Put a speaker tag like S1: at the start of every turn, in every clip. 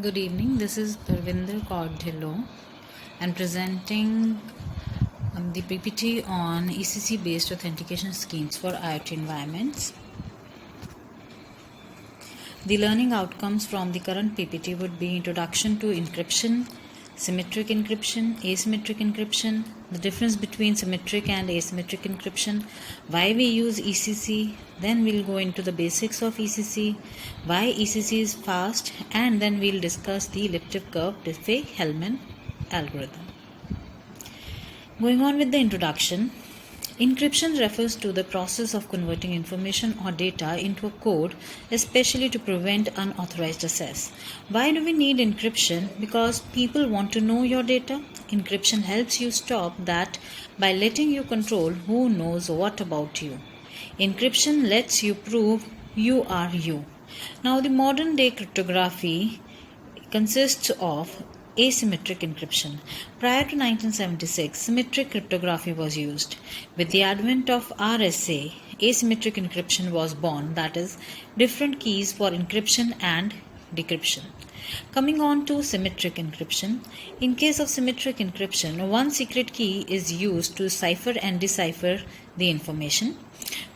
S1: Good evening. This is Parvinder Kaur Dhillon and presenting the PPT on ECC based authentication schemes for IoT environments. The learning outcomes from the current PPT would be introduction to encryption, symmetric encryption, asymmetric encryption, the difference between symmetric and asymmetric encryption, why we use ECC, then we'll go into the basics of ECC, why ECC is fast, and then we'll discuss the elliptic curve Diffie-Hellman algorithm. Going on with the introduction, encryption refers to the process of converting information or data into a code, especially to prevent unauthorized access. Why do we need encryption? Because people want to know your data. Encryption helps you stop that by letting you control who knows what about you. Encryption lets you prove you are you. Now, the modern day cryptography consists of asymmetric encryption. Prior to 1976, symmetric cryptography was used. With the advent of RSA, asymmetric encryption was born, that is, different keys for encryption and decryption. Coming on to symmetric encryption. In case of symmetric encryption, one secret key is used to cipher and decipher the information.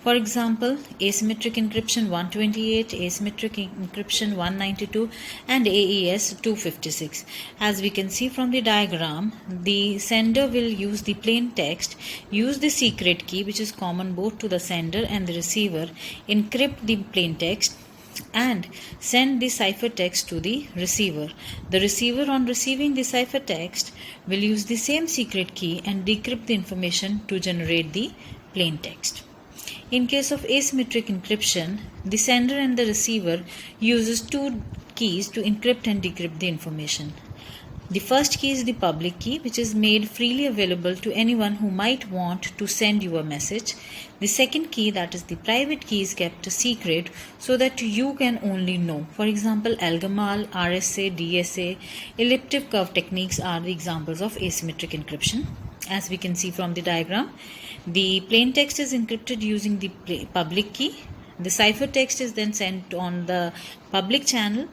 S1: For example, asymmetric encryption 128, asymmetric encryption 192, and AES 256. As we can see from the diagram, the sender will use the plain text, use the secret key which is common both to the sender and the receiver, encrypt the plain text, and send the ciphertext to the receiver. The receiver, on receiving the ciphertext, will use the same secret key and decrypt the information to generate the plain text. In case of asymmetric encryption, the sender and the receiver uses two keys to encrypt and decrypt the information. The first key is the public key, which is made freely available to anyone who might want to send you a message. The second key, that is the private key, is kept a secret so that you can only know. For example, Algamal, RSA, DSA, elliptic curve techniques are the examples of asymmetric encryption. As we can see from the diagram, the plain text is encrypted using the public key. The ciphertext is then sent on the public channel,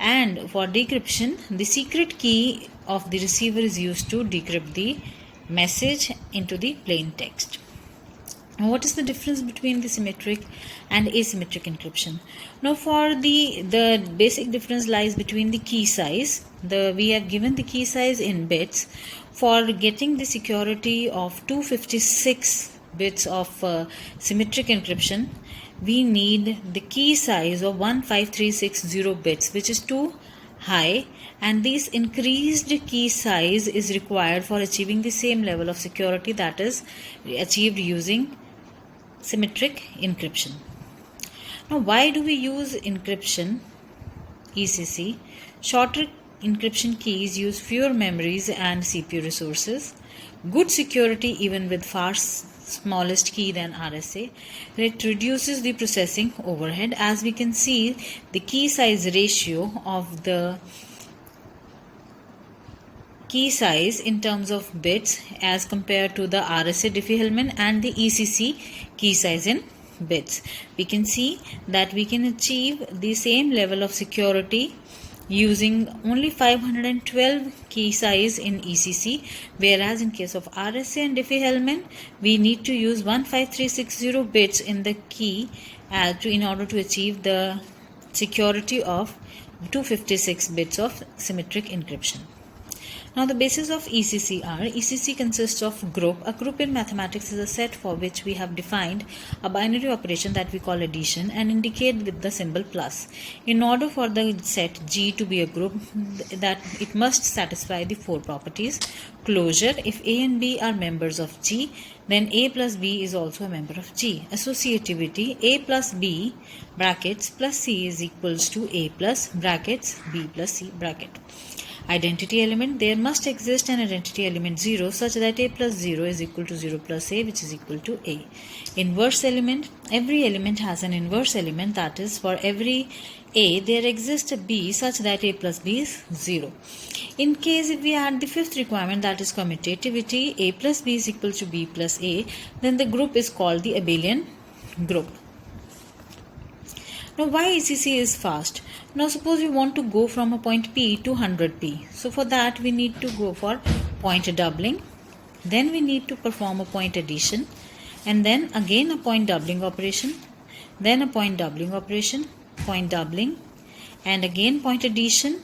S1: and for decryption, the secret key of the receiver is used to decrypt the message into the plain text. Now, what is the difference between the symmetric and asymmetric encryption? Now, for the basic difference lies between the key size. We have given the key size in bits. For getting the security of 256 bits of symmetric encryption, we need the key size of 15360 bits, which is too high, and this increased key size is required for achieving the same level of security that is achieved using symmetric encryption. Now, why do we use encryption, ECC? Shorter encryption keys use fewer memories and CPU resources. Good security even with far smallest key than RSA. It reduces the processing overhead. As we can see, the key size ratio of the key size in terms of bits as compared to the RSA Diffie-Hellman and the ECC key size in bits. We can see that we can achieve the same level of security using only 512 key size in ECC, whereas in case of RSA and Diffie-Hellman, we need to use 15360 bits in the key in order to achieve the security of 256 bits of symmetric encryption. Now, the basis of ECC are: ECC consists of group. A group in mathematics is a set for which we have defined a binary operation that we call addition and indicate with the symbol plus. In order for the set G to be a group, that it must satisfy the four properties. Closure: if A and B are members of G, then A plus B is also a member of G. Associativity: A plus B brackets plus C is equals to A plus brackets B plus C bracket. Identity element: there must exist an identity element 0 such that A plus 0 is equal to 0 plus A, which is equal to A. Inverse element: every element has an inverse element, that is, for every A there exists a B such that A plus B is 0. In case if we add the fifth requirement, that is commutativity, A plus B is equal to B plus A, then the group is called the abelian group. Now why ECC is fast? Now suppose we want to go from a point P to 100P. So for that we need to go for point doubling. Then we need to perform a point addition, and then again a point doubling operation, then a point doubling operation, point doubling, and again point addition,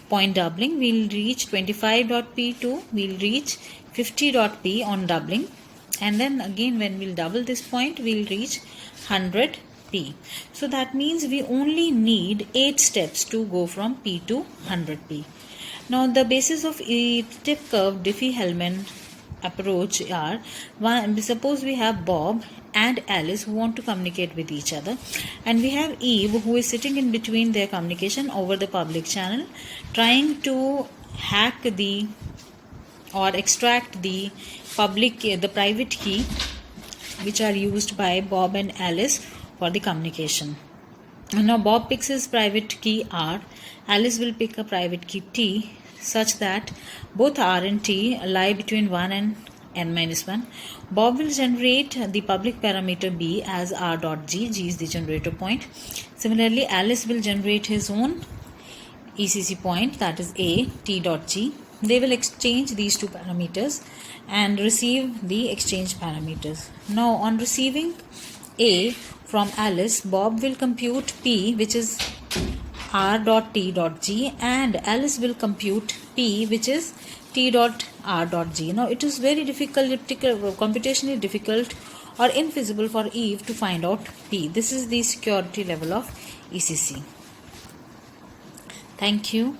S1: point doubling. We'll reach 25.P to we'll reach 50.P on doubling, and then again when we'll double this point we'll reach 100P. So that means we only need 8 steps to go from P to 100P. Now the basis of a tip curve Diffie-Hellman approach are, suppose we have Bob and Alice who want to communicate with each other, and we have Eve who is sitting in between their communication over the public channel, trying to hack the or extract the private key which are used by Bob and Alice for the communication. Now Bob picks his private key R, Alice will pick a private key T, such that both R and T lie between 1 and n-1. Bob will generate the public parameter B as R.G. G is the generator point. Similarly, Alice will generate his own ECC point, that is A, T.G. They will exchange these two parameters and receive the exchange parameters. Now on receiving A from Alice, Bob will compute P, which is R.T.G, and Alice will compute P, which is T.R.G. Now it is very difficult, computationally difficult or infeasible for Eve to find out P. This is the security level of ECC. Thank you.